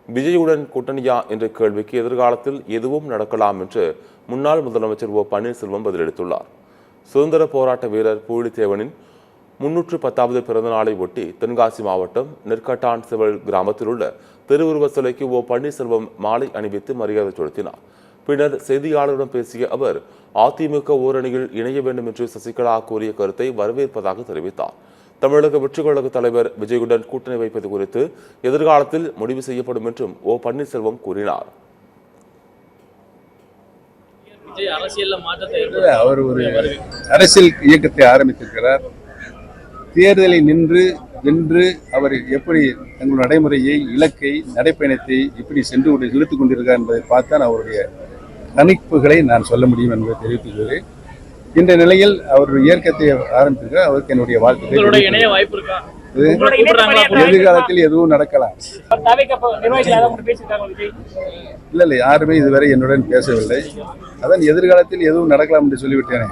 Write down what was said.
விஜயுடன் கூட்டணியா என்ற கேள்விக்கு எதிர்காலத்தில் எதுவும் நடக்கலாம் என்று முன்னாள் முதலமைச்சர் ஓ பன்னீர்செல்வம் பதிலளித்துள்ளார். சுதந்திர போராட்ட வீரர் பூலித்தேவனின் 310வது பிறந்த நாளை ஒட்டி தென்காசி மாவட்டம் நெற்கட்டான் செவல் கிராமத்தில் உள்ள திருவுருவ சிலைக்கு ஓ பன்னீர்செல்வம் மாலை அணிவித்து மரியாதை செலுத்தினார். பின்னர் செய்தியாளர்களிடம் பேசிய அவர், அதிமுக ஓரணியில் இணைய வேண்டும் என்று சசிகலா கூறிய கருத்தை வரவேற்பதாக தெரிவித்தார். தமிழக வெற்றிக் கழக தலைவர் விஜயுடன் கூட்டணி வைப்பது குறித்து எதிர்காலத்தில் முடிவு செய்யப்படும் என்றும் ஓ பன்னீர்செல்வம் கூறினார். அவர் ஒரு அரசியல் இயக்கத்தை ஆரம்பித்திருக்கிறார். தேர்தலை வென்று அவர் எப்படி தங்கள் நடைமுறையை, இலக்கை, நடைப்பயணத்தை எப்படி இழுத்துக் கொண்டிருக்கிறார் என்பதை பார்த்தான் அவருடைய கணிப்புகளை நான் சொல்ல முடியும் என்பதை தெரிவித்துள்ளேன். இந்த நிலையில் அவர் இயக்கத்தை ஆரம்பித்திருக்கிறார். அவருக்கு என்னுடைய வாழ்த்துக்கள். எதிர்காலத்தில் எதுவும் நடக்கலாம். இல்லை, யாருமே இதுவரை என்னுடன் பேசவில்லை. அதான் எதிர்காலத்தில் எதுவும் நடக்கலாம் என்று சொல்லிவிட்டேனே.